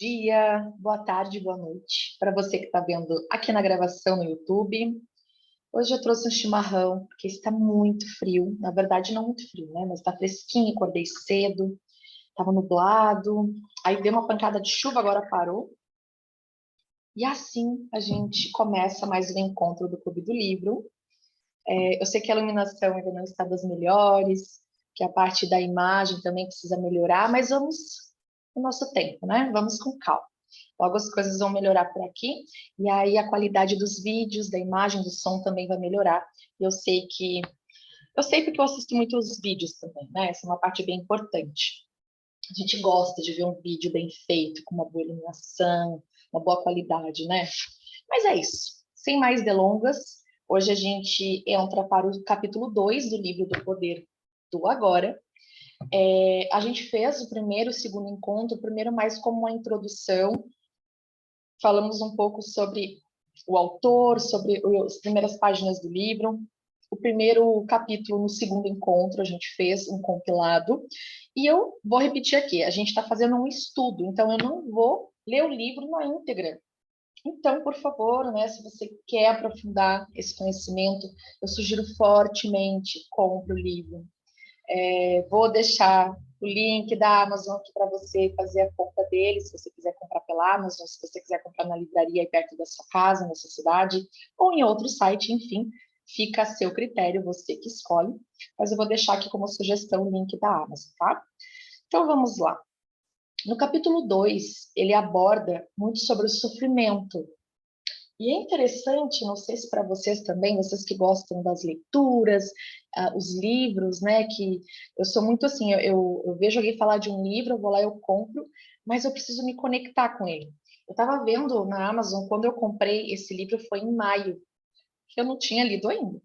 dia, boa tarde, boa noite. Para você que está vendo aqui na gravação no YouTube. Hoje eu trouxe um chimarrão, porque está muito frio. Na verdade, não muito frio, né? Mas está fresquinho, acordei cedo, estava nublado. Aí deu uma pancada de chuva, agora parou. E assim a gente começa mais um encontro do Clube do Livro. Eu sei que a iluminação ainda não está das melhores, que a parte da imagem também precisa melhorar, mas vamos no nosso tempo, né? Vamos com calma. Logo as coisas vão melhorar por aqui, e aí a qualidade dos vídeos, da imagem, do som também vai melhorar. E eu sei porque eu assisto muitos vídeos também, né? Essa é uma parte bem importante. A gente gosta de ver um vídeo bem feito, com uma boa iluminação, uma boa qualidade, né? Mas é isso. Sem mais delongas, hoje a gente entra para o capítulo 2 do livro do Poder do Agora. A gente fez o primeiro, o segundo encontro, o primeiro mais como uma introdução. Falamos um pouco sobre o autor, sobre as primeiras páginas do livro. O primeiro capítulo, no segundo encontro, a gente fez um compilado. E eu vou repetir aqui, a gente está fazendo um estudo, então eu não vou ler o livro na íntegra. Então, por favor, né, se você quer aprofundar esse conhecimento, eu sugiro fortemente, compre o livro. Vou deixar o link da Amazon aqui para você fazer a compra dele, se você quiser comprar pela Amazon, se você quiser comprar na livraria aí perto da sua casa, na sua cidade, ou em outro site, enfim, fica a seu critério, você que escolhe. Mas eu vou deixar aqui como sugestão o link da Amazon, tá? Então vamos lá. No capítulo 2, ele aborda muito sobre o sofrimento. E é interessante, não sei se para vocês também, vocês que gostam das leituras, os livros, né? Que eu sou muito assim, eu vejo alguém falar de um livro, eu vou lá, eu compro, mas eu preciso me conectar com ele. Eu estava vendo na Amazon, quando eu comprei esse livro foi em maio, que eu não tinha lido ainda.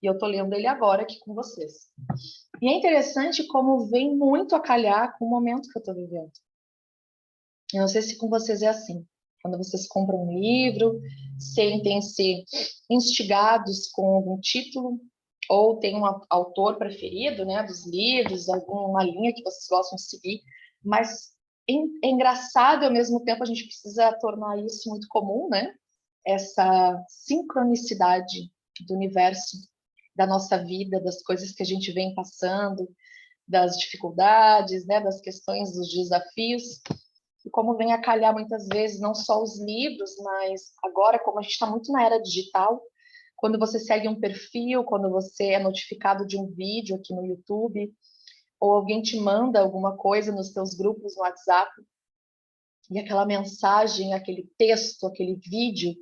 E eu estou lendo ele agora aqui com vocês. E é interessante como vem muito a calhar com o momento que eu estou vivendo. Eu não sei se com vocês é assim. Quando vocês compram um livro, sentem-se instigados com algum título, ou tem um autor preferido, né, dos livros, alguma linha que vocês gostam de seguir, mas é engraçado e ao mesmo tempo a gente precisa tornar isso muito comum, né? Essa sincronicidade do universo, da nossa vida, das coisas que a gente vem passando, das dificuldades, né, das questões, dos desafios. E como vem a calhar muitas vezes, não só os livros, mas agora, como a gente está muito na era digital, quando você segue um perfil, quando você é notificado de um vídeo aqui no YouTube, ou alguém te manda alguma coisa nos seus grupos no WhatsApp, e aquela mensagem, aquele texto, aquele vídeo,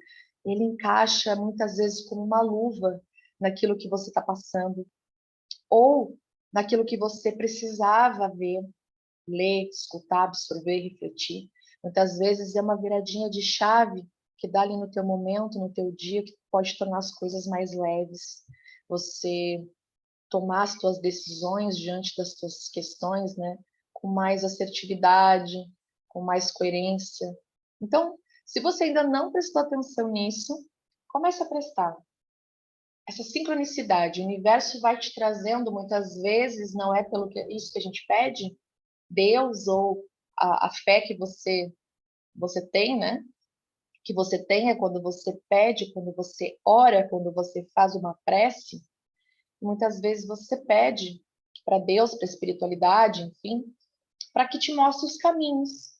ele encaixa muitas vezes como uma luva naquilo que você está passando, ou naquilo que você precisava ver, ler, escutar, absorver, refletir. Muitas vezes é uma viradinha de chave que dá ali no teu momento, no teu dia, que pode tornar as coisas mais leves. Você tomar as tuas decisões diante das tuas questões, né, com mais assertividade, com mais coerência. Então, se você ainda não prestou atenção nisso, comece a prestar. Essa sincronicidade, o universo vai te trazendo muitas vezes, não é pelo que isso que a gente pede, Deus ou a fé que você tem, né? Que você tenha quando você pede, quando você ora, quando você faz uma prece, muitas vezes você pede para Deus, para a espiritualidade, enfim, para que te mostre os caminhos,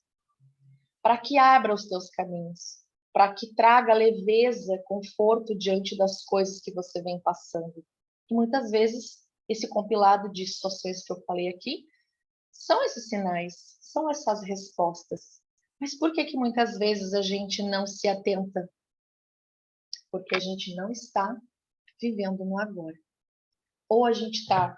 para que abra os teus caminhos, para que traga leveza, conforto diante das coisas que você vem passando. E muitas vezes esse compilado de situações que eu falei aqui são esses sinais, são essas respostas. Mas por que que muitas vezes a gente não se atenta? Porque a gente não está vivendo no agora. Ou a gente está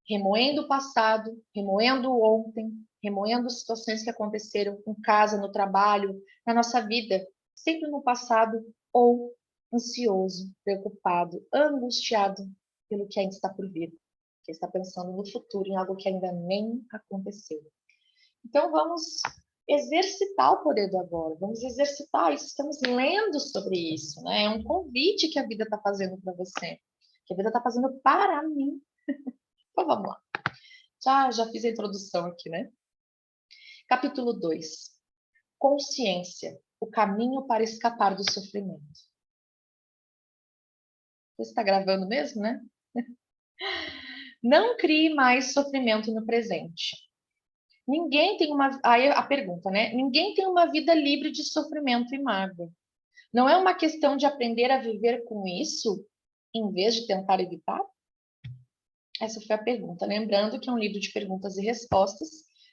remoendo o passado, remoendo o ontem, remoendo situações que aconteceram em casa, no trabalho, na nossa vida, sempre no passado, ou ansioso, preocupado, angustiado pelo que ainda está por vir, que está pensando no futuro, em algo que ainda nem aconteceu. Então, vamos exercitar o poder do agora, vamos exercitar isso, estamos lendo sobre isso, né? É um convite que a vida está fazendo para você, que a vida está fazendo para mim. Então, vamos lá. Já fiz a introdução aqui, né? Capítulo 2. consciência, o caminho para escapar do sofrimento. Você está gravando mesmo, né? Não crie mais sofrimento no presente. Ninguém tem uma... Aí a pergunta, né? Ninguém tem uma vida livre de sofrimento e mágoa. Não é uma questão de aprender a viver com isso, em vez de tentar evitar? Essa foi a pergunta. Lembrando que é um livro de perguntas e respostas,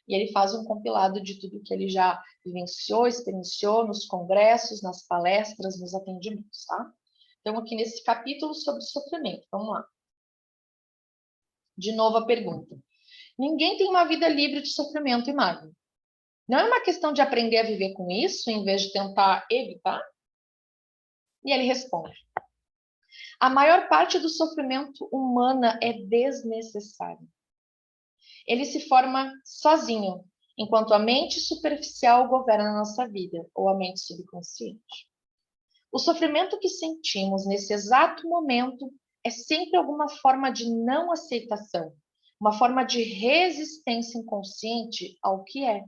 e ele faz um compilado de tudo que ele já vivenciou, experienciou nos congressos, nas palestras, nos atendimentos, tá? Então, aqui nesse capítulo sobre sofrimento. Vamos lá. De novo a pergunta. Ninguém tem uma vida livre de sofrimento e mágoa. Não é uma questão de aprender a viver com isso, em vez de tentar evitar? E ele responde. A maior parte do sofrimento humano é desnecessário. Ele se forma sozinho, enquanto a mente superficial governa a nossa vida, ou a mente subconsciente. O sofrimento que sentimos nesse exato momento é sempre alguma forma de não aceitação, uma forma de resistência inconsciente ao que é.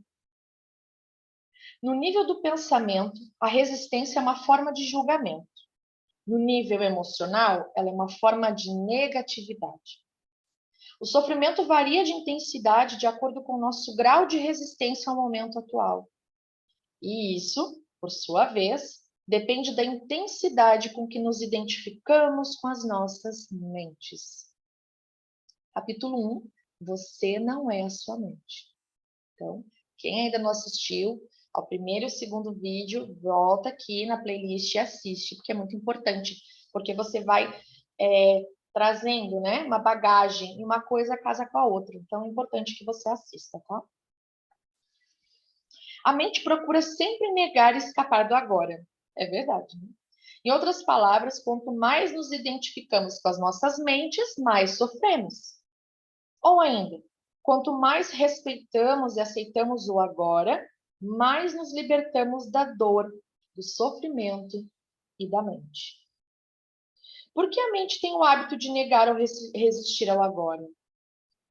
No nível do pensamento, a resistência é uma forma de julgamento. No nível emocional, ela é uma forma de negatividade. O sofrimento varia de intensidade de acordo com o nosso grau de resistência ao momento atual. E isso, por sua vez, depende da intensidade com que nos identificamos com as nossas mentes. Capítulo 1. Você não é a sua mente. Então, quem ainda não assistiu ao primeiro e ao segundo vídeo, volta aqui na playlist e assiste, porque é muito importante, porque você vai trazendo, né, uma bagagem e uma coisa casa com a outra. Então, é importante que você assista, tá? A mente procura sempre negar e escapar do agora. É verdade, né? Em outras palavras, quanto mais nos identificamos com as nossas mentes, mais sofremos. Ou ainda, quanto mais respeitamos e aceitamos o agora, mais nos libertamos da dor, do sofrimento e da mente. Por que a mente tem o hábito de negar ou resistir ao agora?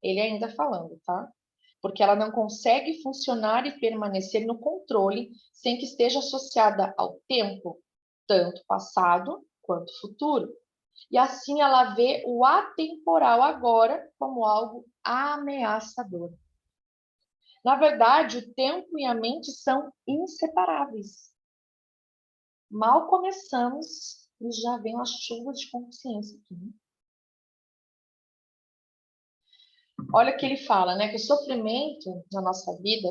Ele ainda falando, tá? Porque ela não consegue funcionar e permanecer no controle sem que esteja associada ao tempo, tanto passado quanto futuro. E assim ela vê o atemporal agora como algo ameaçador. Na verdade, o tempo e a mente são inseparáveis. Mal começamos e já vem as chuvas de consciência aqui. Né? Olha o que ele fala, né? Que o sofrimento na nossa vida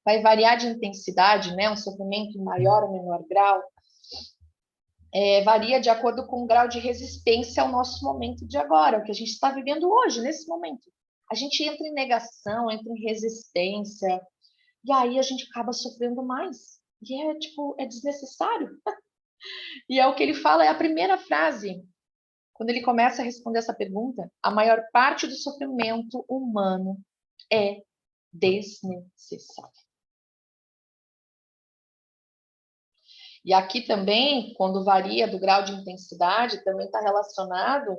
vai variar de intensidade, né? Um sofrimento em maior ou menor grau, varia de acordo com o grau de resistência ao nosso momento de agora, o que a gente está vivendo hoje, nesse momento. A gente entra em negação, entra em resistência, e aí a gente acaba sofrendo mais. E é desnecessário. E é o que ele fala, é a primeira frase. Quando ele começa a responder essa pergunta, a maior parte do sofrimento humano é desnecessário. E aqui também, quando varia do grau de intensidade, também está relacionado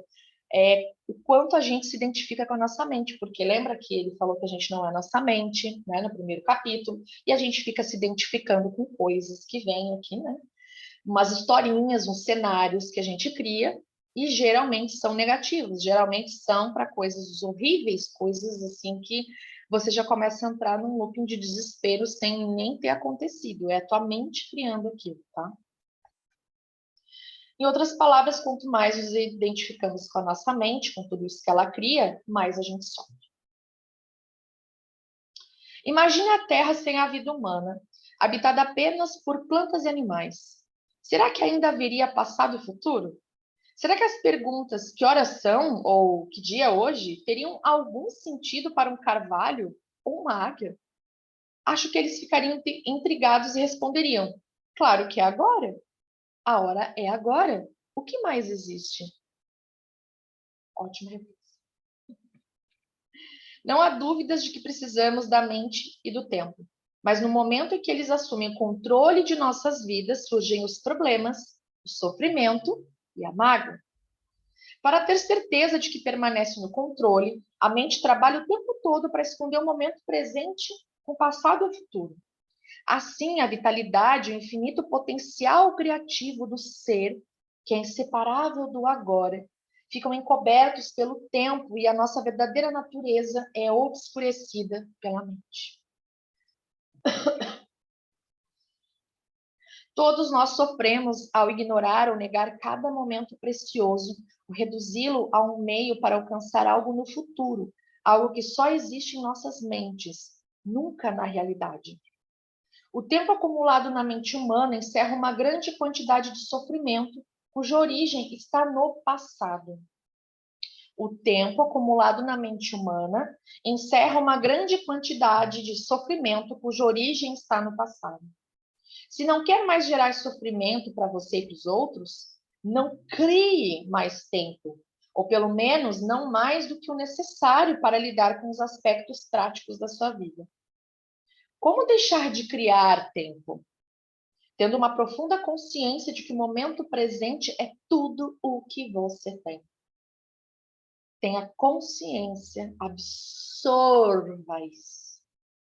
o quanto a gente se identifica com a nossa mente, porque lembra que ele falou que a gente não é nossa mente, né, no primeiro capítulo, e a gente fica se identificando com coisas que vêm aqui, né? Umas historinhas, uns cenários que a gente cria, e geralmente são negativos, geralmente são para coisas horríveis, coisas assim que você já começa a entrar num looping de desespero sem nem ter acontecido. É a tua mente criando aquilo, tá? Em outras palavras, quanto mais nos identificamos com a nossa mente, com tudo isso que ela cria, mais a gente sofre. Imagine a Terra sem a vida humana, habitada apenas por plantas e animais. Será que ainda haveria passado e futuro? Será que as perguntas que horas são ou que dia é hoje teriam algum sentido para um carvalho ou uma águia? Acho que eles ficariam intrigados e responderiam: claro que é agora. A hora é agora. O que mais existe? Ótima resposta. Não há dúvidas de que precisamos da mente e do tempo. Mas no momento em que eles assumem o controle de nossas vidas, surgem os problemas, o sofrimento e a mágoa. Para ter certeza de que permanece no controle, a mente trabalha o tempo todo para esconder o momento presente com o passado e o futuro. Assim, a vitalidade, o infinito potencial criativo do ser, que é inseparável do agora, ficam encobertos pelo tempo e a nossa verdadeira natureza é obscurecida pela mente. Todos nós sofremos ao ignorar ou negar cada momento precioso, ou reduzi-lo a um meio para alcançar algo no futuro, algo que só existe em nossas mentes, nunca na realidade. O tempo acumulado na mente humana encerra uma grande quantidade de sofrimento, cuja origem está no passado. O tempo acumulado na mente humana encerra uma grande quantidade de sofrimento, cuja origem está no passado. Se não quer mais gerar sofrimento para você e para os outros, não crie mais tempo, ou pelo menos não mais do que o necessário para lidar com os aspectos práticos da sua vida. Como deixar de criar tempo? Tendo uma profunda consciência de que o momento presente é tudo o que você tem. Tenha consciência, absorva isso,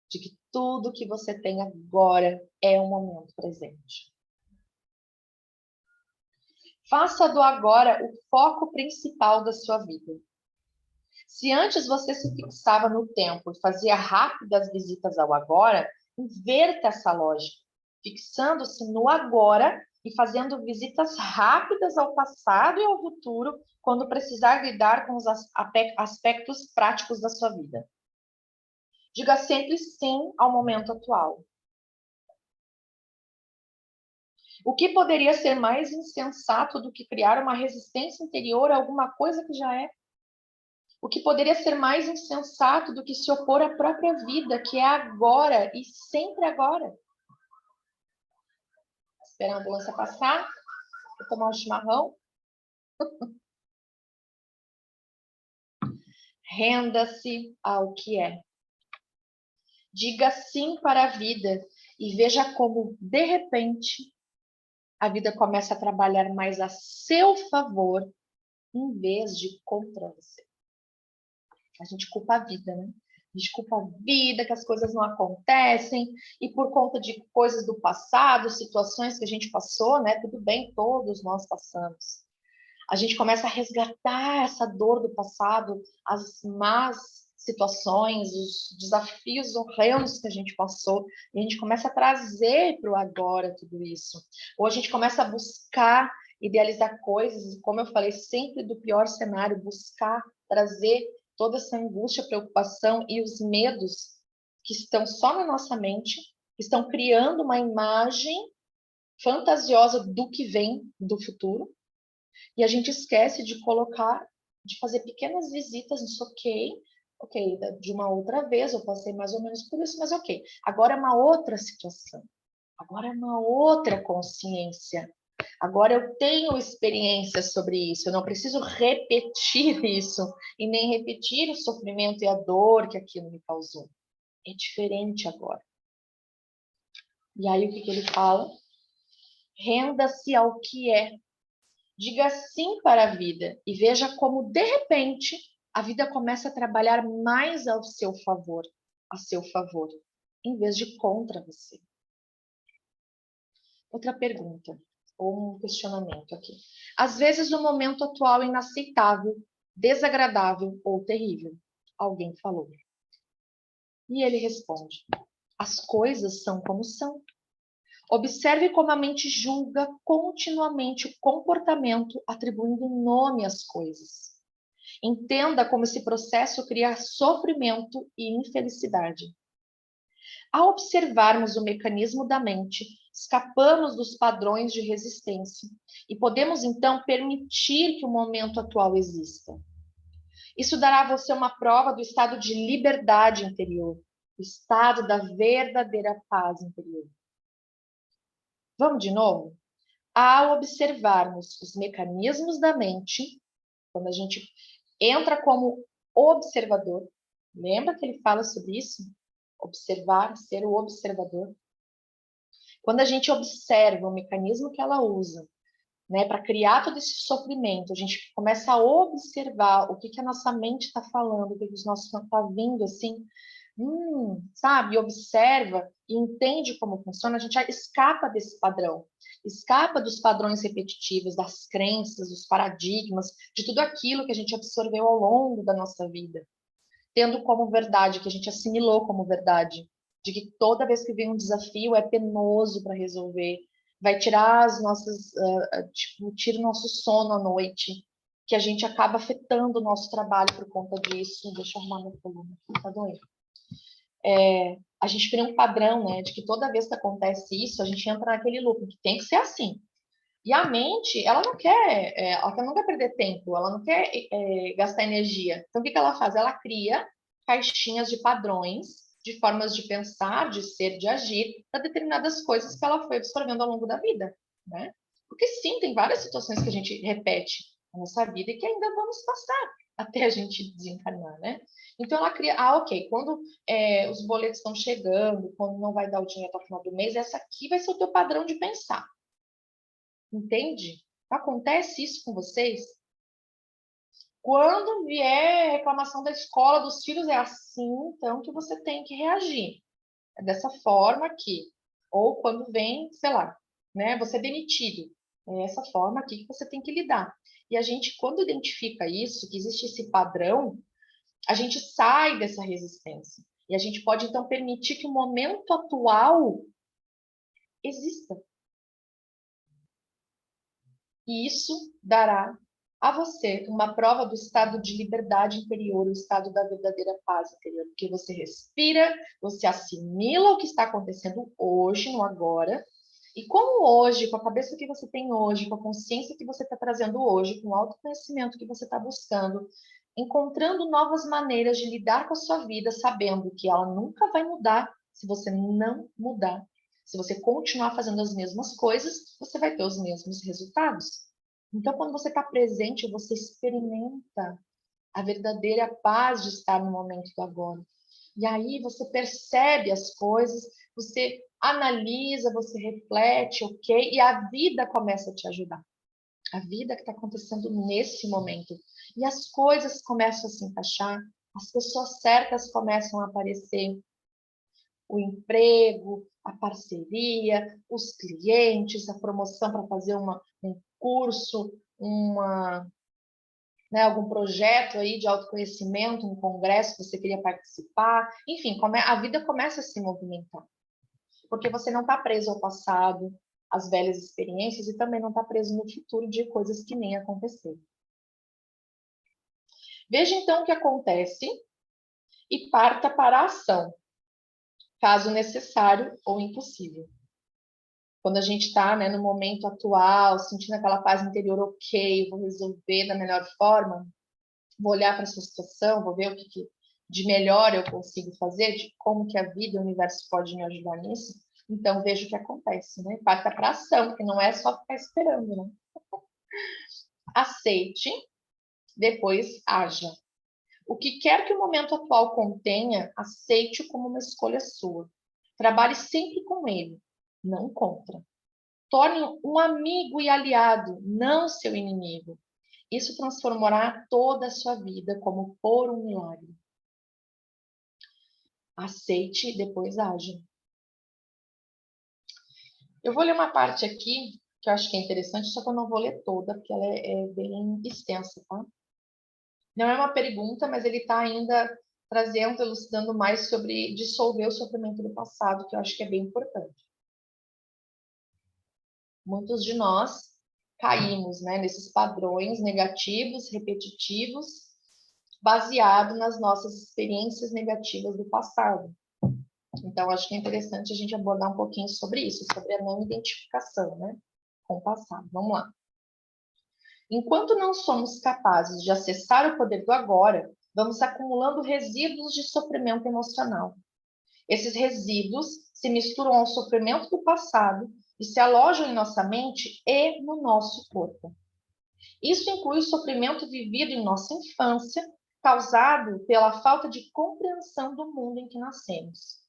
de que tudo que você tem agora é o momento presente. Faça do agora o foco principal da sua vida. Se antes você se fixava no tempo e fazia rápidas visitas ao agora, inverta essa lógica, fixando-se no agora e fazendo visitas rápidas ao passado e ao futuro quando precisar lidar com os aspectos práticos da sua vida. Diga sempre sim ao momento atual. O que poderia ser mais insensato do que criar uma resistência interior a alguma coisa que já é? O que poderia ser mais insensato do que se opor à própria vida, que é agora e sempre agora? Espera a ambulância passar, vou tomar um chimarrão. Renda-se ao que é. Diga sim para a vida e veja como, de repente, a vida começa a trabalhar mais a seu favor em vez de contra você. A gente culpa a vida, né? A gente culpa a vida, que as coisas não acontecem, e por conta de coisas do passado, situações que a gente passou, né? Tudo bem, todos nós passamos. A gente começa a resgatar essa dor do passado, as más situações, os desafios horrendos que a gente passou, e a gente começa a trazer para o agora tudo isso. Ou a gente começa a buscar, idealizar coisas, e como eu falei, sempre do pior cenário, buscar trazer toda essa angústia, preocupação e os medos que estão só na nossa mente, que estão criando uma imagem fantasiosa do que vem do futuro, e a gente esquece de colocar, de fazer pequenas visitas, isso ok, de uma outra vez, eu passei mais ou menos por isso, mas ok. Agora é uma outra situação, agora é uma outra consciência. Agora eu tenho experiência sobre isso, eu não preciso repetir isso e nem repetir o sofrimento e a dor que aquilo me causou. É diferente agora. E aí o que ele fala? Renda-se ao que é. Diga sim para a vida e veja como, de repente, a vida começa a trabalhar mais ao seu favor, em vez de contra você. Outra pergunta, ou um questionamento aqui. Às vezes o momento atual é inaceitável, desagradável ou terrível. Alguém falou. E ele responde: as coisas são como são. Observe como a mente julga continuamente o comportamento, atribuindo nome às coisas. Entenda como esse processo cria sofrimento e infelicidade. Ao observarmos o mecanismo da mente, escapamos dos padrões de resistência e podemos então permitir que o momento atual exista. Isso dará a você uma prova do estado de liberdade interior, o estado da verdadeira paz interior. Vamos de novo? Ao observarmos os mecanismos da mente, quando a gente entra como observador, lembra que ele fala sobre isso? Observar, ser o observador. Quando a gente observa o mecanismo que ela usa, né, para criar todo esse sofrimento, a gente começa a observar o que a nossa mente está falando, o que os nossos está vindo assim, sabe, observa e entende como funciona, a gente já escapa desse padrão, escapa dos padrões repetitivos, das crenças, dos paradigmas, de tudo aquilo que a gente absorveu ao longo da nossa vida, tendo como verdade, que a gente assimilou como verdade, de que toda vez que vem um desafio é penoso para resolver, vai tirar as nossas, tipo, tira o nosso sono à noite, que a gente acaba afetando o nosso trabalho por conta disso. Deixa eu arrumar minha coluna, tá doendo. A gente cria um padrão, né, de que toda vez que acontece isso, a gente entra naquele loop, que tem que ser assim. E a mente, ela não quer perder tempo, ela não quer gastar energia. Então, o que ela faz? Ela cria caixinhas de padrões, de formas de pensar, de ser, de agir, para determinadas coisas que ela foi absorvendo ao longo da vida, né? Porque sim, tem várias situações que a gente repete na nossa vida e que ainda vamos passar até a gente desencarnar, né? Então ela cria, ok, quando os boletos estão chegando, quando não vai dar o dinheiro até o final do mês, essa aqui vai ser o teu padrão de pensar. Entende? Acontece isso com vocês? Quando vier reclamação da escola dos filhos, é assim, então, que você tem que reagir. É dessa forma aqui. Ou quando vem, sei lá, né, você é demitido. É essa forma aqui que você tem que lidar. E a gente, quando identifica isso, que existe esse padrão, a gente sai dessa resistência. E a gente pode, então, permitir que o momento atual exista. E isso dará a você uma prova do estado de liberdade interior, o estado da verdadeira paz interior, porque você respira, você assimila o que está acontecendo hoje, no agora, e como hoje, com a cabeça que você tem hoje, com a consciência que você está trazendo hoje, com o autoconhecimento que você está buscando, encontrando novas maneiras de lidar com a sua vida, sabendo que ela nunca vai mudar se você não mudar. Se você continuar fazendo as mesmas coisas, você vai ter os mesmos resultados. Então, quando você está presente, você experimenta a verdadeira paz de estar no momento do agora. E aí você percebe as coisas, você analisa, você reflete, ok? E a vida começa a te ajudar. A vida que está acontecendo nesse momento. E as coisas começam a se encaixar, as pessoas certas começam a aparecer, o emprego, a parceria, os clientes, a promoção para fazer um curso, algum projeto aí de autoconhecimento, um congresso que você queria participar. Enfim, a vida começa a se movimentar. Porque você não está preso ao passado, às velhas experiências e também não está preso no futuro de coisas que nem aconteceram. Veja então o que acontece e parta para a ação, caso necessário ou impossível. Quando a gente está, né, no momento atual, sentindo aquela paz interior, ok, vou resolver da melhor forma, vou olhar para essa situação, vou ver o que de melhor eu consigo fazer, de como que a vida e o universo pode me ajudar nisso. Então, veja o que acontece, né? Parta para ação, que não é só ficar esperando, né? Aceite, depois haja. O que quer que o momento atual contenha, aceite-o como uma escolha sua. Trabalhe sempre com ele, não contra. Torne um amigo e aliado, não seu inimigo. Isso transformará toda a sua vida como por um milagre. Aceite e depois haja. Eu vou ler uma parte aqui que eu acho que é interessante, só que eu não vou ler toda, porque ela é bem extensa, tá? Não é uma pergunta, mas ele está ainda trazendo, elucidando mais sobre dissolver o sofrimento do passado, que eu acho que é bem importante. Muitos de nós caímos, né, nesses padrões negativos, repetitivos, baseado nas nossas experiências negativas do passado. Então, acho que é interessante a gente abordar um pouquinho sobre isso, sobre a não identificação, né, com o passado. Vamos lá. Enquanto não somos capazes de acessar o poder do agora, vamos acumulando resíduos de sofrimento emocional. Esses resíduos se misturam ao sofrimento do passado e se alojam em nossa mente e no nosso corpo. Isso inclui o sofrimento vivido em nossa infância, causado pela falta de compreensão do mundo em que nascemos.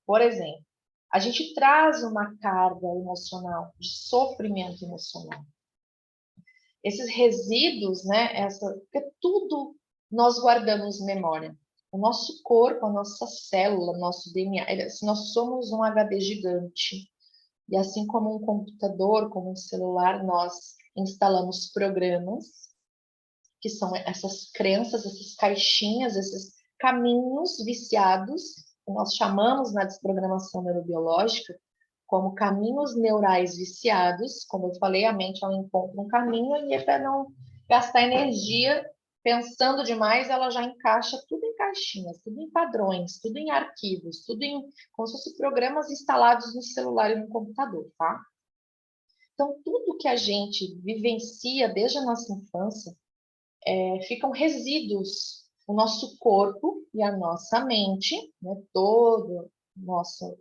Por exemplo, a gente traz uma carga emocional, de sofrimento emocional. Esses resíduos, né, porque tudo nós guardamos memória. O nosso corpo, a nossa célula, nosso DNA, nós somos um HD gigante. E assim como um computador, como um celular, nós instalamos programas, que são essas crenças, essas caixinhas, esses caminhos viciados, que nós chamamos na desprogramação neurobiológica como caminhos neurais viciados. Como eu falei, a mente ela encontra um caminho e para não gastar energia pensando demais, ela já encaixa tudo em caixinhas, tudo em padrões, tudo em arquivos, tudo em como se fossem programas instalados no celular e no computador, tá? Então, tudo que a gente vivencia desde a nossa infância ficam resíduos. O nosso corpo e a nossa mente, né,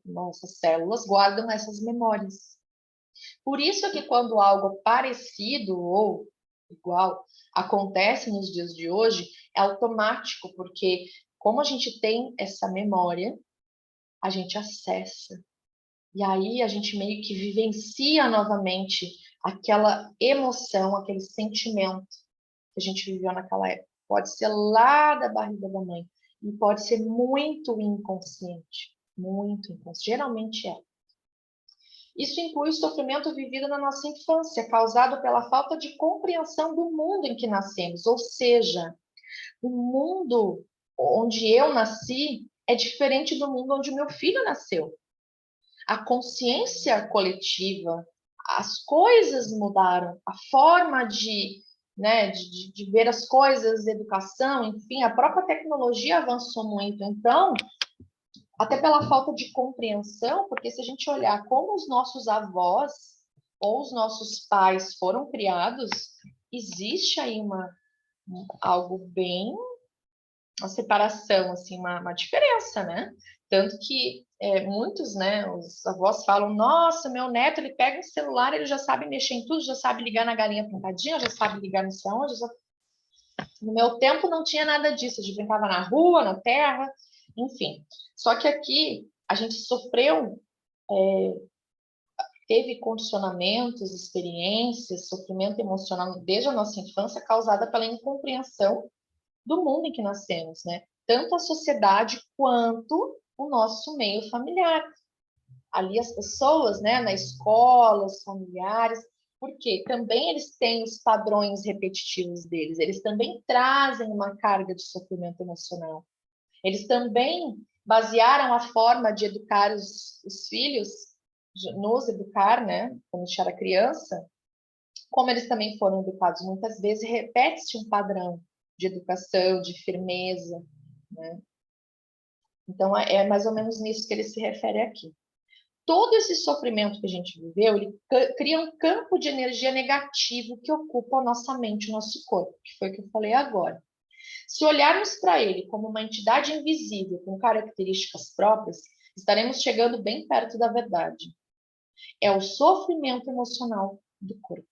nossas células guardam essas memórias. Por isso é que quando algo parecido ou igual acontece nos dias de hoje, é automático, porque como a gente tem essa memória, a gente acessa. E aí a gente meio que vivencia novamente aquela emoção, aquele sentimento que a gente viveu naquela época. Pode ser lá da barriga da mãe e pode ser muito inconsciente, muito inconsciente. Geralmente é. Isso inclui o sofrimento vivido na nossa infância, causado pela falta de compreensão do mundo em que nascemos. Ou seja, o mundo onde eu nasci é diferente do mundo onde meu filho nasceu. A consciência coletiva, as coisas mudaram, a forma de ver as coisas, educação, enfim, a própria tecnologia avançou muito. Então, até pela falta de compreensão, porque se a gente olhar como os nossos avós ou os nossos pais foram criados, existe aí algo bem, uma separação, assim, uma diferença, né? Tanto que muitos, né, os avós falam, nossa, meu neto, ele pega um celular, ele já sabe mexer em tudo, já sabe ligar na galinha pintadinha, já sabe ligar não sei onde. No meu tempo não tinha nada disso, a gente brincava na rua, na terra, enfim. Só que aqui a gente sofreu, teve condicionamentos, experiências, sofrimento emocional desde a nossa infância causada pela incompreensão do mundo em que nascemos, né? Tanto a sociedade quanto o nosso meio familiar. Ali as pessoas, né, na escola, os familiares, porque também eles têm os padrões repetitivos deles, eles também trazem uma carga de sofrimento emocional. Eles também basearam a forma de educar os filhos, nos educar, né, quando a gente era criança, como eles também foram educados. Muitas vezes repete-se um padrão de educação, de firmeza, né? Então, é mais ou menos nisso que ele se refere aqui. Todo esse sofrimento que a gente viveu, ele cria um campo de energia negativo que ocupa a nossa mente, o nosso corpo, que foi o que eu falei agora. Se olharmos para ele como uma entidade invisível com características próprias, estaremos chegando bem perto da verdade. É o sofrimento emocional do corpo.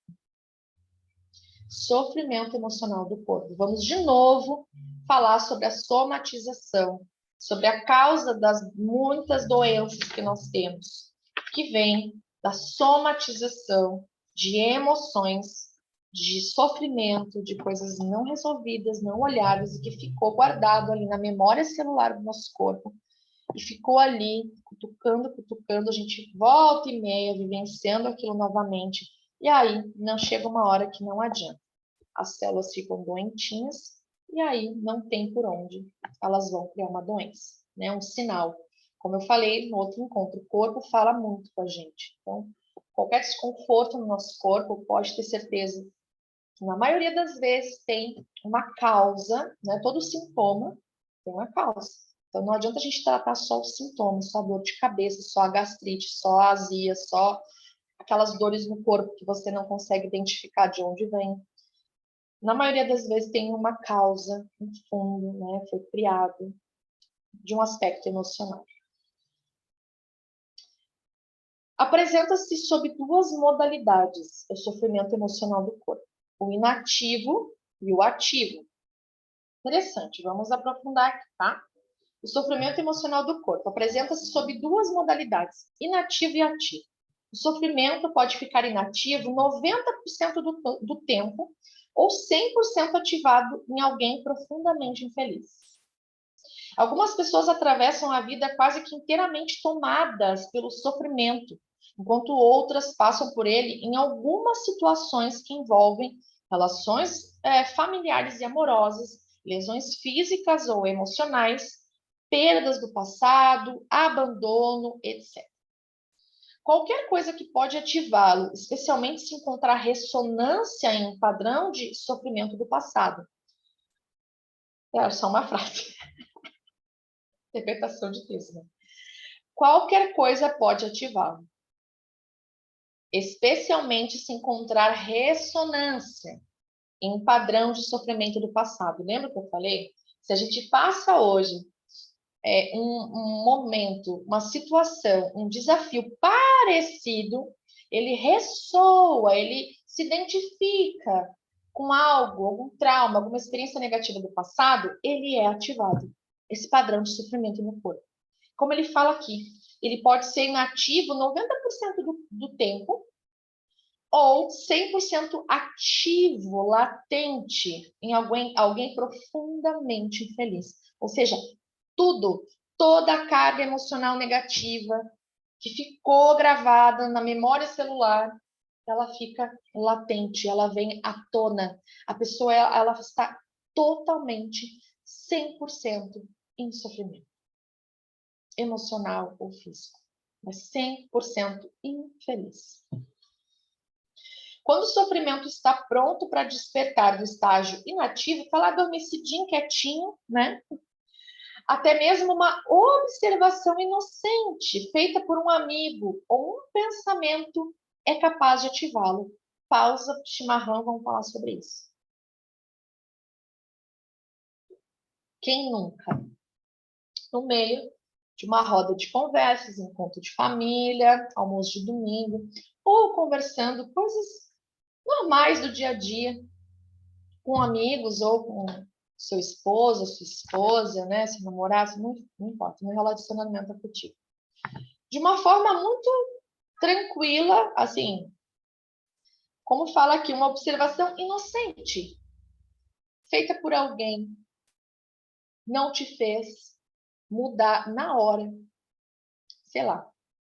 Sofrimento emocional do corpo. Vamos de novo falar sobre a somatização, sobre a causa das muitas doenças que nós temos, que vem da somatização de emoções, de sofrimento, de coisas não resolvidas, não olhadas e que ficou guardado ali na memória celular do nosso corpo e ficou ali cutucando, cutucando, a gente volta e meia vivenciando aquilo novamente. E aí, não chega uma hora que não adianta. As células ficam doentinhas e aí não tem por onde elas vão criar uma doença, né? Um sinal. Como eu falei no outro encontro, o corpo fala muito com a gente. Então, qualquer desconforto no nosso corpo pode ter certeza que na maioria das vezes tem uma causa, né? Todo sintoma tem uma causa. Então, não adianta a gente tratar só os sintomas, só a dor de cabeça, só a gastrite, só a azia, só aquelas dores no corpo que você não consegue identificar de onde vem. Na maioria das vezes tem uma causa, um fundo, né? Foi criado de um aspecto emocional. Apresenta-se sob duas modalidades o sofrimento emocional do corpo: o inativo e o ativo. Interessante, vamos aprofundar aqui, tá? O sofrimento emocional do corpo apresenta-se sob duas modalidades, inativo e ativo. O sofrimento pode ficar inativo 90% do tempo ou 100% ativado em alguém profundamente infeliz. Algumas pessoas atravessam a vida quase que inteiramente tomadas pelo sofrimento, enquanto outras passam por ele em algumas situações que envolvem relações familiares e amorosas, lesões físicas ou emocionais, perdas do passado, abandono, etc. Qualquer coisa que pode ativá-lo, especialmente se encontrar ressonância em um padrão de sofrimento do passado. É só uma frase. Interpretação de texto, né? Qualquer coisa pode ativá-lo, especialmente se encontrar ressonância em um padrão de sofrimento do passado. Lembra que eu falei? Se a gente passa hoje um momento, uma situação, um desafio parecido, ele ressoa, ele se identifica com algo, algum trauma, alguma experiência negativa do passado, ele é ativado, esse padrão de sofrimento no corpo. Como ele fala aqui, ele pode ser inativo 90% do tempo, ou 100% ativo, latente, em alguém profundamente infeliz. Ou seja, toda a carga emocional negativa que ficou gravada na memória celular, ela fica latente, ela vem à tona. A pessoa ela está totalmente, 100% em sofrimento emocional ou físico, mas 100% infeliz. Quando o sofrimento está pronto para despertar do estágio inativo, está lá adormecidinho, quietinho, né? Até mesmo uma observação inocente, feita por um amigo ou um pensamento, é capaz de ativá-lo. Pausa, chimarrão, vamos falar sobre isso. Quem nunca? No meio de uma roda de conversas, encontro de família, almoço de domingo, ou conversando coisas normais do dia a dia, com amigos ou com seu esposo, sua esposa, né? Seu namorado, não importa, no relacionamento afetivo. De uma forma muito tranquila, assim, como fala aqui, uma observação inocente, feita por alguém, não te fez mudar na hora. Sei lá,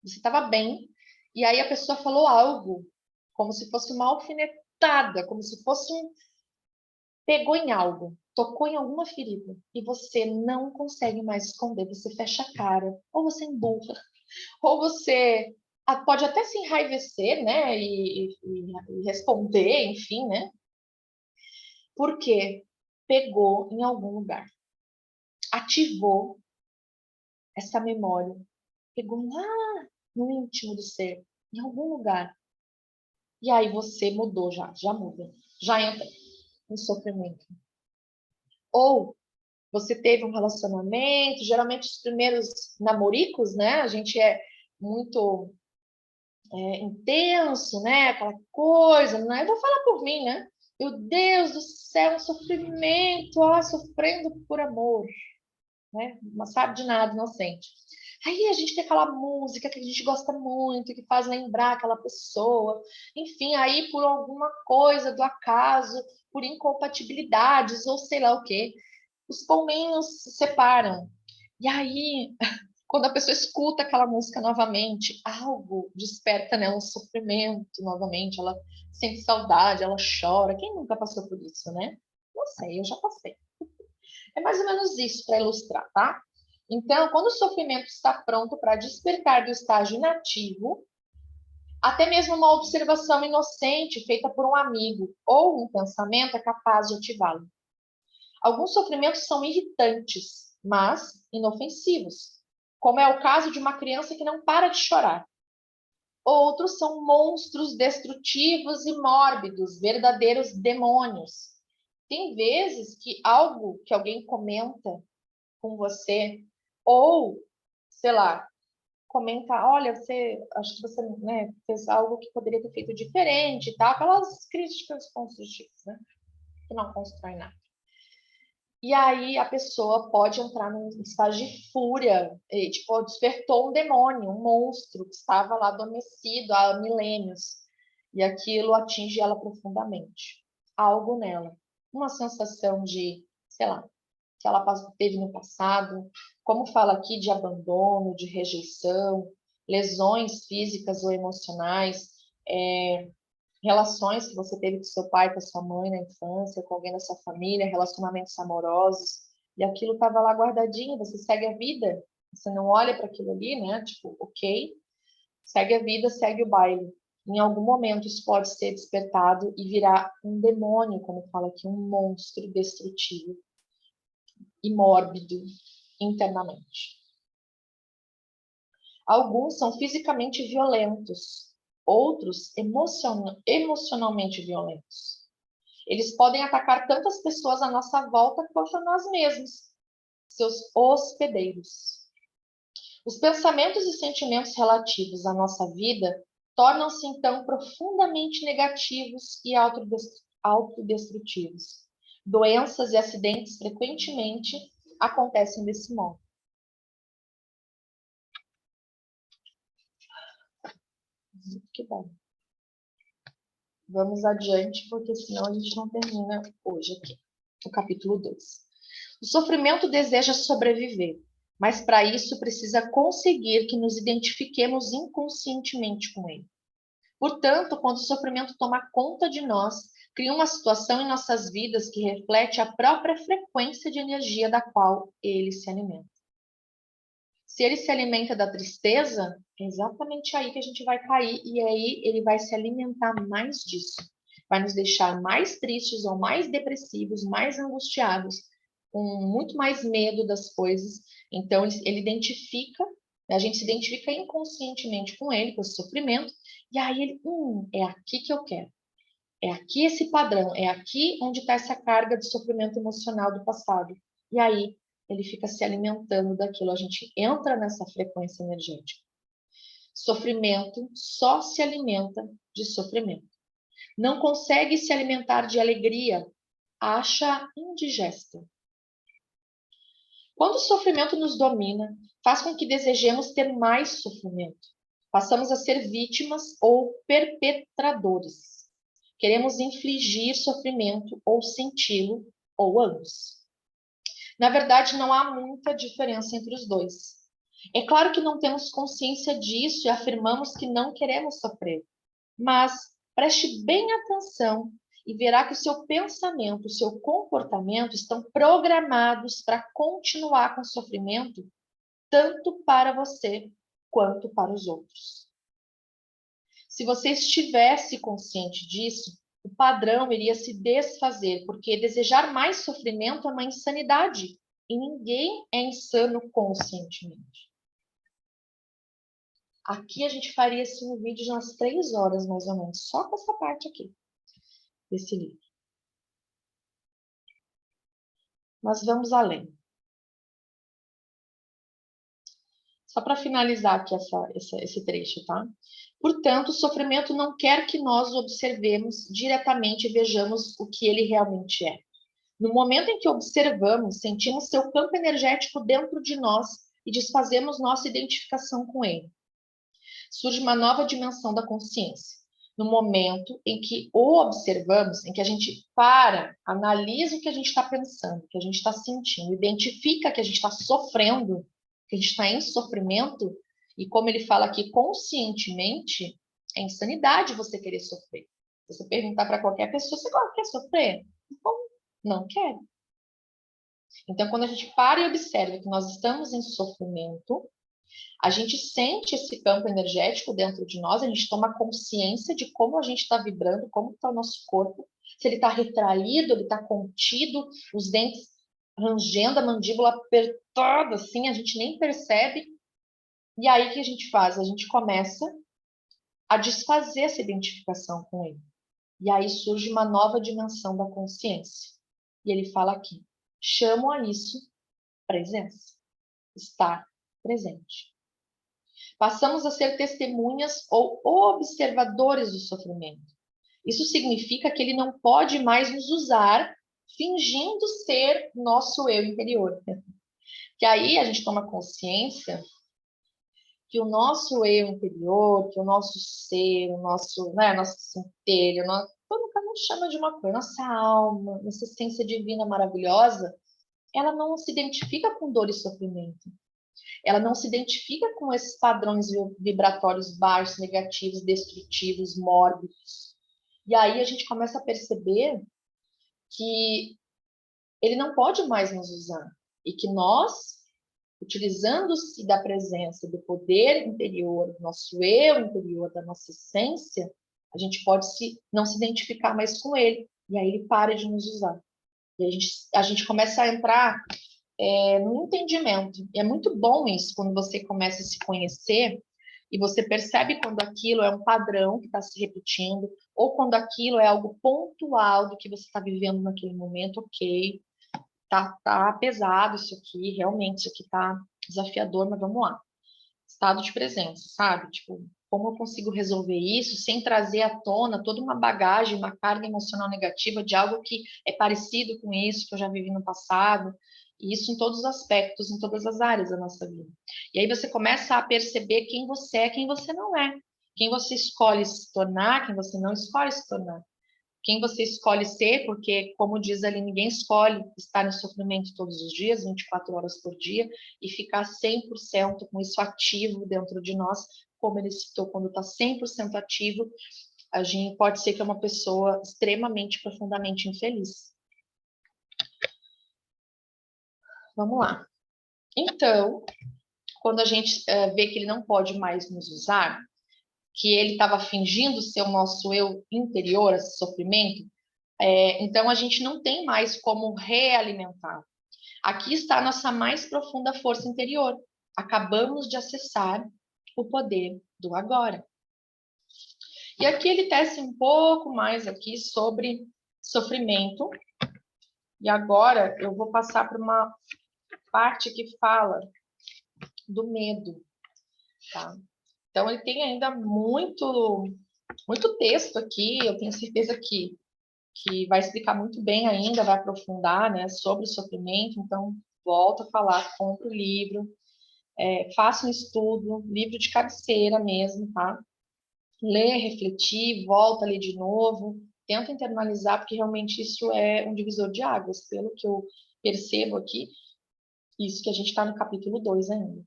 você estava bem, e aí a pessoa falou algo, como se fosse uma alfinetada, como se fosse pegou em algo, tocou em alguma ferida, e você não consegue mais esconder, você fecha a cara, ou você emburra, ou você pode até se enraivecer, né, e responder, enfim, né, porque pegou em algum lugar, ativou essa memória, pegou lá no íntimo do ser, em algum lugar, e aí você mudou já muda, já entra em sofrimento. Ou você teve um relacionamento, geralmente os primeiros namoricos, né? A gente é muito intenso, né? Aquela coisa, né? Eu vou falar por mim, né? Meu Deus do céu, um sofrimento, sofrendo por amor, né? Não sabe de nada, inocente. Aí a gente tem aquela música que a gente gosta muito, que faz lembrar aquela pessoa. Enfim, aí por alguma coisa do acaso, por incompatibilidades ou sei lá o quê, os pombinhos se separam. E aí, quando a pessoa escuta aquela música novamente, algo desperta nela um sofrimento novamente, ela sente saudade, ela chora. Quem nunca passou por isso, né? Não sei, eu já passei. É mais ou menos isso para ilustrar, tá? Então, quando o sofrimento está pronto para despertar do estágio inativo, até mesmo uma observação inocente feita por um amigo ou um pensamento é capaz de ativá-lo. Alguns sofrimentos são irritantes, mas inofensivos, como é o caso de uma criança que não para de chorar. Outros são monstros destrutivos e mórbidos, verdadeiros demônios. Tem vezes que algo que alguém comenta com você, ou, sei lá, comenta, olha, acho que você, né, fez algo que poderia ter feito diferente, tá? Aquelas críticas construtivas, né? Que não constroem nada. E aí a pessoa pode entrar num estágio de fúria, e, tipo, despertou um demônio, um monstro que estava lá adormecido há milênios. E aquilo atinge ela profundamente. Algo nela. Uma sensação de, sei lá, que ela teve no passado, como fala aqui de abandono, de rejeição, lesões físicas ou emocionais, relações que você teve com seu pai, com a sua mãe na infância, com alguém da sua família, relacionamentos amorosos, e aquilo estava lá guardadinho, você segue a vida, você não olha para aquilo ali, né? Tipo, ok, segue a vida, segue o baile. Em algum momento isso pode ser despertado e virar um demônio, como fala aqui, um monstro destrutivo e mórbido internamente. Alguns são fisicamente violentos, outros emocionalmente violentos. Eles podem atacar tantas pessoas à nossa volta quanto a nós mesmos, seus hospedeiros. Os pensamentos e sentimentos relativos à nossa vida tornam-se então profundamente negativos e autodestrutivos. Doenças e acidentes frequentemente acontecem desse modo. Que bom. Vamos adiante, porque senão a gente não termina hoje aqui, o capítulo 2. O sofrimento deseja sobreviver, mas para isso precisa conseguir que nos identifiquemos inconscientemente com ele. Portanto, quando o sofrimento toma conta de nós, cria uma situação em nossas vidas que reflete a própria frequência de energia da qual ele se alimenta. Se ele se alimenta da tristeza, é exatamente aí que a gente vai cair e aí ele vai se alimentar mais disso. Vai nos deixar mais tristes ou mais depressivos, mais angustiados, com muito mais medo das coisas. Então ele identifica, a gente se identifica inconscientemente com ele, com esse sofrimento, e aí ele, é aqui que eu quero. É aqui esse padrão, é aqui onde está essa carga de sofrimento emocional do passado. E aí ele fica se alimentando daquilo, a gente entra nessa frequência energética. Sofrimento só se alimenta de sofrimento. Não consegue se alimentar de alegria, acha indigesta. Quando o sofrimento nos domina, faz com que desejemos ter mais sofrimento. Passamos a ser vítimas ou perpetradores. Queremos infligir sofrimento ou senti-lo, ou ambos. Na verdade, não há muita diferença entre os dois. É claro que não temos consciência disso e afirmamos que não queremos sofrer. Mas preste bem atenção e verá que o seu pensamento, o seu comportamento estão programados para continuar com o sofrimento, tanto para você quanto para os outros. Se você estivesse consciente disso, o padrão iria se desfazer, porque desejar mais sofrimento é uma insanidade e ninguém é insano conscientemente. Aqui a gente faria assim, um vídeo de umas 3 horas, mais ou menos, só com essa parte aqui desse livro. Mas vamos além. Só para finalizar aqui esse trecho, tá? Portanto, o sofrimento não quer que nós o observemos diretamente e vejamos o que ele realmente é. No momento em que observamos, sentimos seu campo energético dentro de nós e desfazemos nossa identificação com ele. Surge uma nova dimensão da consciência. No momento em que o observamos, em que a gente para, analisa o que a gente está pensando, o que a gente está sentindo, identifica que a gente está sofrendo, que a gente está em sofrimento, e como ele fala aqui, conscientemente, é insanidade você querer sofrer. Se você perguntar para qualquer pessoa, você quer sofrer? Não quer. Então, quando a gente para e observa que nós estamos em sofrimento, a gente sente esse campo energético dentro de nós, a gente toma consciência de como a gente está vibrando, como está o nosso corpo, se ele está retraído, ele está contido, os dentes rangendo, a mandíbula apertada, assim, a gente nem percebe. E aí o que a gente faz? A gente começa a desfazer essa identificação com ele. E aí surge uma nova dimensão da consciência. E ele fala aqui, chamo a isso presença, estar presente. Passamos a ser testemunhas ou observadores do sofrimento. Isso significa que ele não pode mais nos usar fingindo ser nosso eu interior. Que aí a gente toma consciência que o nosso eu interior, que o nosso ser, o nosso, né, nosso centelho, todo mundo chama de uma coisa, nossa alma, nossa essência divina maravilhosa, ela não se identifica com dor e sofrimento. Ela não se identifica com esses padrões vibratórios baixos, negativos, destrutivos, mórbidos. E aí a gente começa a perceber que ele não pode mais nos usar. E que nós, utilizando-se da presença, do poder interior, do nosso eu interior, da nossa essência, a gente pode não se identificar mais com ele. E aí ele para de nos usar. E a gente começa a entrar no entendimento. E é muito bom isso, quando você começa a se conhecer e você percebe quando aquilo é um padrão que está se repetindo, ou quando aquilo é algo pontual do que você está vivendo naquele momento, ok, tá pesado isso aqui, realmente isso aqui tá desafiador, mas vamos lá. Estado de presença, sabe? Tipo, como eu consigo resolver isso sem trazer à tona toda uma bagagem, uma carga emocional negativa de algo que é parecido com isso que eu já vivi no passado, e isso em todos os aspectos, em todas as áreas da nossa vida. E aí você começa a perceber quem você é, quem você não é, quem você escolhe se tornar, quem você não escolhe se tornar. Quem você escolhe ser, porque, como diz ali, ninguém escolhe estar em sofrimento todos os dias, 24 horas por dia, e ficar 100% com isso ativo dentro de nós, como ele citou, quando está 100% ativo, a gente pode ser que é uma pessoa extremamente, profundamente infeliz. Vamos lá. Então, quando a gente vê que ele não pode mais nos usar, que ele estava fingindo ser o nosso eu interior, esse sofrimento, então a gente não tem mais como realimentar. Aqui está a nossa mais profunda força interior. Acabamos de acessar o poder do agora. E aqui ele tece um pouco mais aqui sobre sofrimento. E agora eu vou passar para uma parte que fala do medo, tá? Então ele tem ainda muito texto aqui, eu tenho certeza que vai explicar muito bem ainda, vai aprofundar, né, sobre o sofrimento. Então, volto a falar, compre o livro, faça um estudo, livro de cabeceira mesmo, tá? Lê, refletir, volta a ler de novo, tenta internalizar, porque realmente isso é um divisor de águas, pelo que eu percebo aqui, isso que a gente está no capítulo 2 ainda.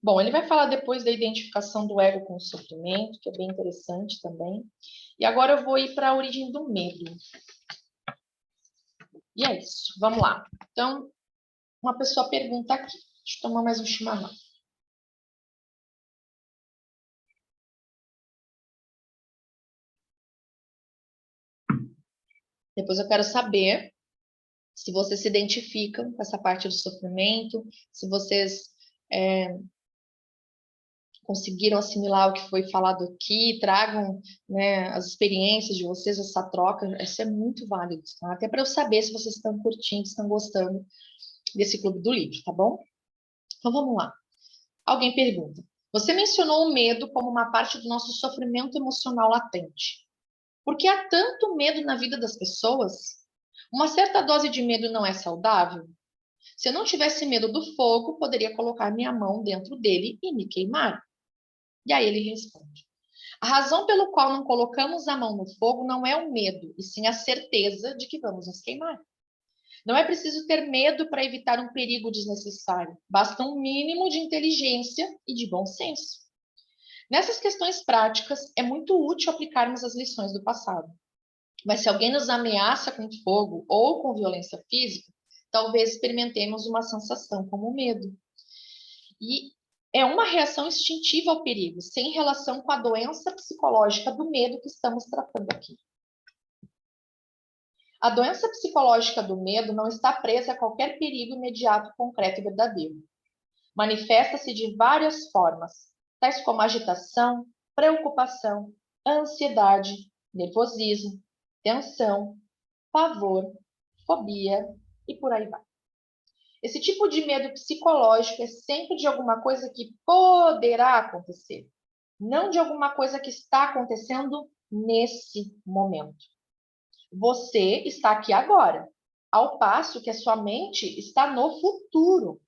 Bom, ele vai falar depois da identificação do ego com o sofrimento, que é bem interessante também. E agora eu vou ir para a origem do medo. E é isso, vamos lá. Então, uma pessoa pergunta aqui. Deixa eu tomar mais um chimarrão. Depois eu quero saber se vocês se identificam com essa parte do sofrimento, se vocês conseguiram assimilar o que foi falado aqui, tragam, né, as experiências de vocês, essa troca, isso é muito válido, tá? Até para eu saber se vocês estão curtindo, estão gostando desse clube do livro, tá bom? Então vamos lá. Alguém pergunta: você mencionou o medo como uma parte do nosso sofrimento emocional latente. Por que há tanto medo na vida das pessoas? Uma certa dose de medo não é saudável? Se eu não tivesse medo do fogo, poderia colocar minha mão dentro dele e me queimar. E aí ele responde: a razão pelo qual não colocamos a mão no fogo não é o medo, e sim a certeza de que vamos nos queimar. Não é preciso ter medo para evitar um perigo desnecessário. Basta um mínimo de inteligência e de bom senso. Nessas questões práticas, é muito útil aplicarmos as lições do passado. Mas se alguém nos ameaça com fogo ou com violência física, talvez experimentemos uma sensação como medo. E é uma reação instintiva ao perigo, sem relação com a doença psicológica do medo que estamos tratando aqui. A doença psicológica do medo não está presa a qualquer perigo imediato, concreto e verdadeiro. Manifesta-se de várias formas, tais como agitação, preocupação, ansiedade, nervosismo, tensão, pavor, fobia e por aí vai. Esse tipo de medo psicológico é sempre de alguma coisa que poderá acontecer, não de alguma coisa que está acontecendo nesse momento. Você está aqui agora, ao passo que a sua mente está no futuro.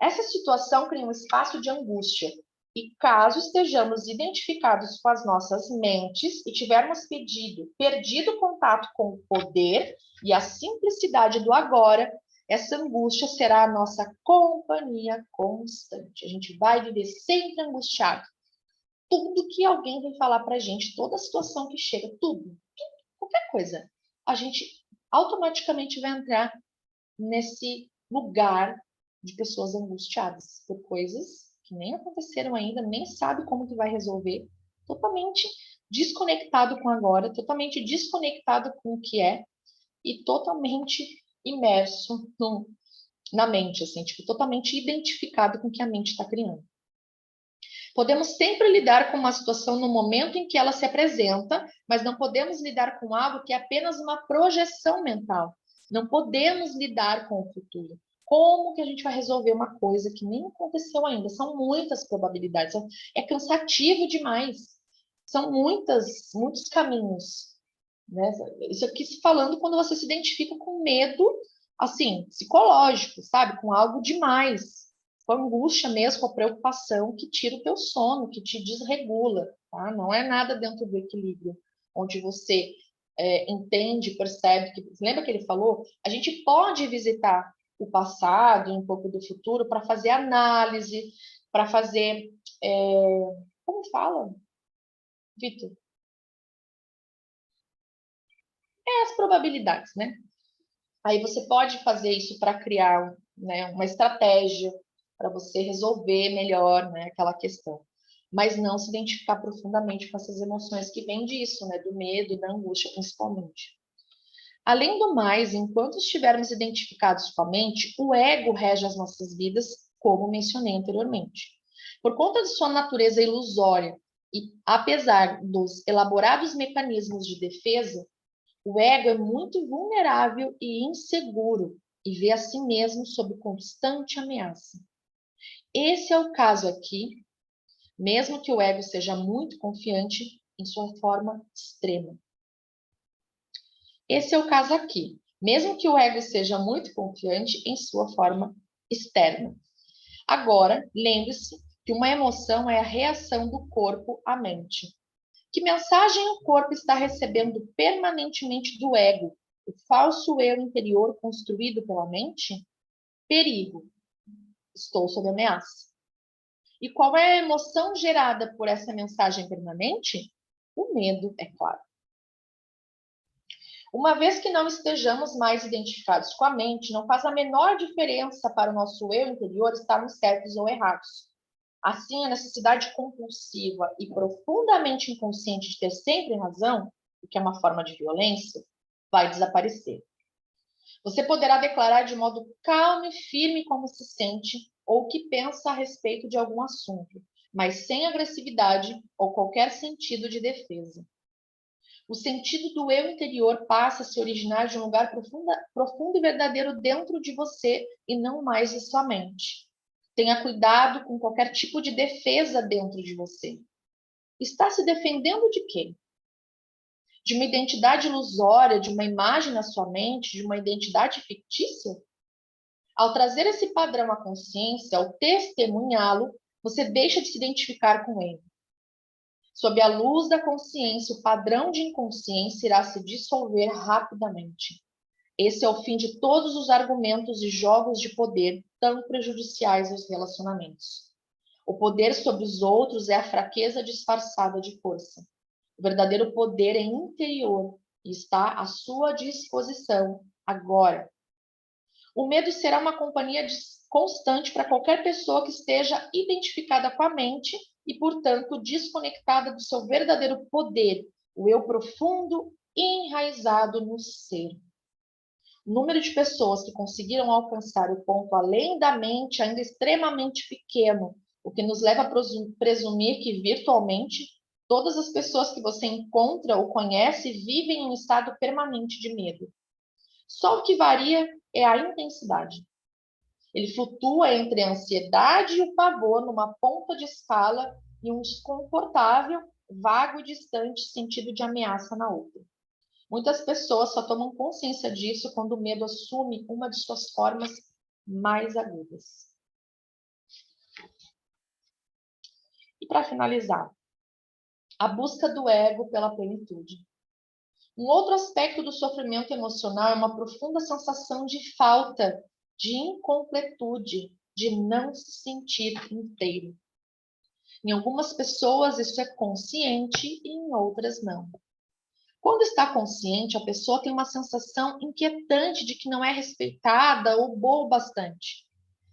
Essa situação cria um espaço de angústia, E caso estejamos identificados com as nossas mentes e tivermos perdido o contato com o poder e a simplicidade do agora, essa angústia será a nossa companhia constante. A gente vai viver sempre angustiado. Tudo que alguém vai falar para a gente, toda situação que chega, tudo, qualquer coisa, a gente automaticamente vai entrar nesse lugar de pessoas angustiadas por coisas que nem aconteceram ainda, nem sabe como que vai resolver, totalmente desconectado com agora, totalmente desconectado com o que é e totalmente imerso na mente, assim, tipo, totalmente identificado com o que a mente está criando. Podemos sempre lidar com uma situação no momento em que ela se apresenta, mas não podemos lidar com algo que é apenas uma projeção mental. Não podemos lidar com o futuro. Como que a gente vai resolver uma coisa que nem aconteceu ainda? São muitas probabilidades. É cansativo demais. São muitos caminhos, né? Isso aqui se falando quando você se identifica com medo, assim, psicológico, sabe? Com algo demais. Com a angústia mesmo, com a preocupação que tira o teu sono, que te desregula, tá? Não é nada dentro do equilíbrio, onde você entende, percebe que... Lembra que ele falou? A gente pode visitar o passado e um pouco do futuro para fazer análise, para fazer... como fala, Vitor? As probabilidades, né? Aí você pode fazer isso para criar, né, uma estratégia para você resolver melhor, né, aquela questão. Mas não se identificar profundamente com essas emoções que vêm disso, né, do medo e da angústia, principalmente. Além do mais, enquanto estivermos identificados com a mente, o ego rege as nossas vidas, como mencionei anteriormente. Por conta de sua natureza ilusória e apesar dos elaborados mecanismos de defesa, o ego é muito vulnerável e inseguro e vê a si mesmo sob constante ameaça. Esse é o caso aqui, mesmo que o ego seja muito confiante em sua forma extrema. Esse é o caso aqui, mesmo que o ego seja muito confiante em sua forma externa. Agora, lembre-se que uma emoção é a reação do corpo à mente. Que mensagem o corpo está recebendo permanentemente do ego, o falso eu interior construído pela mente? Perigo, estou sob ameaça. E qual é a emoção gerada por essa mensagem permanente? O medo, é claro. Uma vez que não estejamos mais identificados com a mente, não faz a menor diferença para o nosso eu interior estarmos certos ou errados. Assim, a necessidade compulsiva e profundamente inconsciente de ter sempre razão, o que é uma forma de violência, vai desaparecer. Você poderá declarar de modo calmo e firme como se sente ou o que pensa a respeito de algum assunto, mas sem agressividade ou qualquer sentido de defesa. O sentido do eu interior passa a se originar de um lugar profundo e verdadeiro dentro de você e não mais de sua mente. Tenha cuidado com qualquer tipo de defesa dentro de você. Está se defendendo de quê? De uma identidade ilusória, de uma imagem na sua mente, de uma identidade fictícia? Ao trazer esse padrão à consciência, ao testemunhá-lo, você deixa de se identificar com ele. Sob a luz da consciência, o padrão de inconsciência irá se dissolver rapidamente. Esse é o fim de todos os argumentos e jogos de poder tão prejudiciais aos relacionamentos. O poder sobre os outros é a fraqueza disfarçada de força. O verdadeiro poder é interior e está à sua disposição agora. O medo será uma companhia constante para qualquer pessoa que esteja identificada com a mente e, portanto, desconectada do seu verdadeiro poder, o eu profundo e enraizado no ser. O número de pessoas que conseguiram alcançar o ponto além da mente ainda é extremamente pequeno, o que nos leva a presumir que, virtualmente, todas as pessoas que você encontra ou conhece vivem em um estado permanente de medo. Só o que varia é a intensidade. Ele flutua entre a ansiedade e o pavor numa ponta de escala e um desconfortável, vago e distante sentido de ameaça na outra. Muitas pessoas só tomam consciência disso quando o medo assume uma de suas formas mais agudas. E para finalizar, a busca do ego pela plenitude. Um outro aspecto do sofrimento emocional é uma profunda sensação de falta, de incompletude, de não se sentir inteiro. Em algumas pessoas isso é consciente e em outras não. Quando está consciente, a pessoa tem uma sensação inquietante de que não é respeitada ou boa o bastante.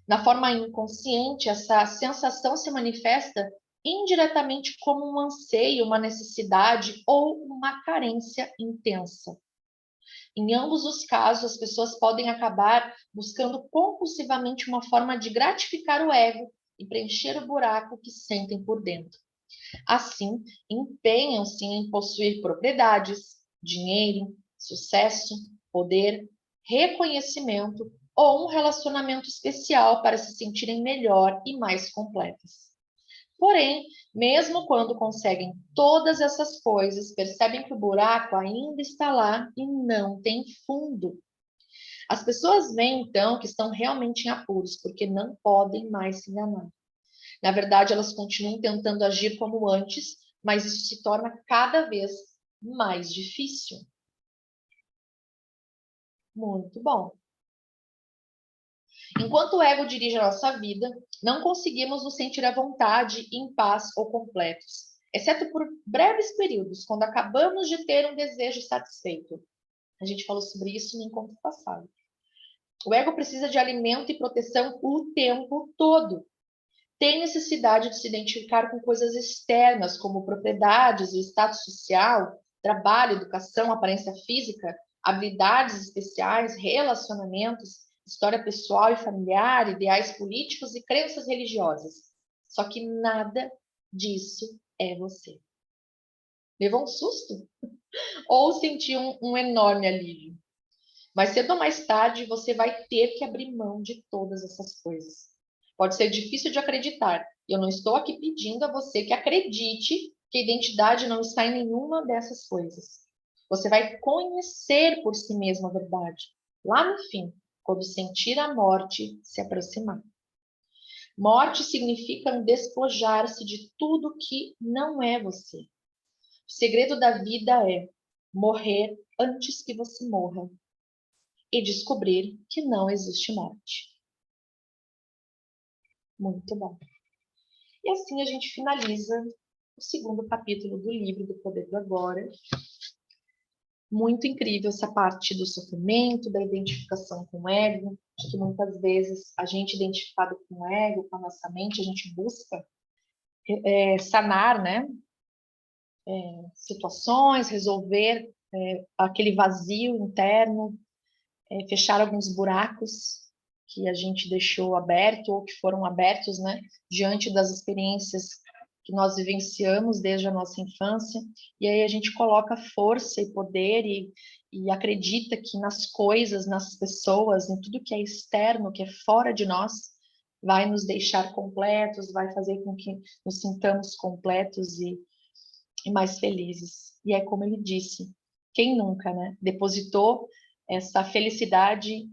Na forma inconsciente, essa sensação se manifesta indiretamente como um anseio, uma necessidade ou uma carência intensa. Em ambos os casos, as pessoas podem acabar buscando compulsivamente uma forma de gratificar o ego e preencher o buraco que sentem por dentro. Assim, empenham-se em possuir propriedades, dinheiro, sucesso, poder, reconhecimento ou um relacionamento especial para se sentirem melhor e mais completas. Porém, mesmo quando conseguem todas essas coisas, percebem que o buraco ainda está lá e não tem fundo. As pessoas veem, então, que estão realmente em apuros, porque não podem mais se enganar. Na verdade, elas continuam tentando agir como antes, mas isso se torna cada vez mais difícil. Muito bom. Enquanto o ego dirige a nossa vida, não conseguimos nos sentir à vontade, em paz ou completos, exceto por breves períodos, quando acabamos de ter um desejo satisfeito. A gente falou sobre isso no encontro passado. O ego precisa de alimento e proteção o tempo todo. Tem necessidade de se identificar com coisas externas, como propriedades, o status social, trabalho, educação, aparência física, habilidades especiais, relacionamentos, história pessoal e familiar, ideais políticos e crenças religiosas. Só que nada disso é você. Levou um susto? Ou sentiu um enorme alívio? Mais cedo ou mais tarde, você vai ter que abrir mão de todas essas coisas. Pode ser difícil de acreditar. E eu não estou aqui pedindo a você que acredite que a identidade não está em nenhuma dessas coisas. Você vai conhecer por si mesmo a verdade. Lá no fim, quando sentir a morte se aproximar. Morte significa um despojar-se de tudo que não é você. O segredo da vida é morrer antes que você morra e descobrir que não existe morte. Muito bom. E assim a gente finaliza o segundo capítulo do livro do Poder do Agora. Muito incrível essa parte do sofrimento, da identificação com o ego, de que muitas vezes a gente identificado com o ego, com a nossa mente, a gente busca sanar, né? Situações, resolver aquele vazio interno, fechar alguns buracos que a gente deixou aberto ou que foram abertos, né, diante das experiências que nós vivenciamos desde a nossa infância. E aí a gente coloca força e poder e acredita que nas coisas, nas pessoas, em tudo que é externo, que é fora de nós, vai nos deixar completos, vai fazer com que nos sintamos completos e mais felizes. E é como ele disse, quem nunca, né, depositou essa felicidade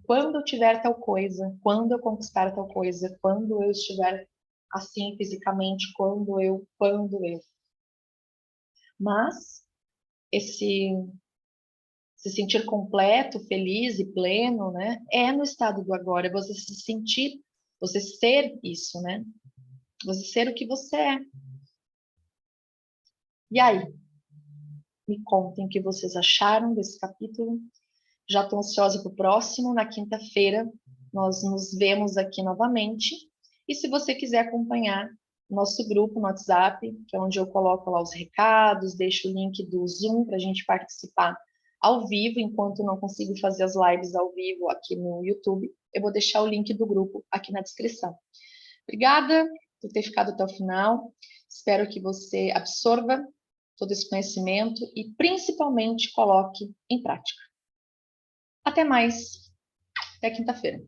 quando eu tiver tal coisa, quando eu conquistar tal coisa, quando eu estiver assim fisicamente, quando eu. Mas esse se sentir completo, feliz e pleno, né, é no estado do agora, é você se sentir, você ser isso, né? Você ser o que você é. E aí, me contem o que vocês acharam desse capítulo. Já estou ansiosa para o próximo. Na quinta-feira, nós nos vemos aqui novamente. E se você quiser acompanhar nosso grupo no WhatsApp, que é onde eu coloco lá os recados, deixo o link do Zoom para a gente participar ao vivo, enquanto não consigo fazer as lives ao vivo aqui no YouTube, eu vou deixar o link do grupo aqui na descrição. Obrigada por ter ficado até o final. Espero que você absorva todo esse conhecimento e, principalmente, coloque em prática. Até mais. Até quinta-feira.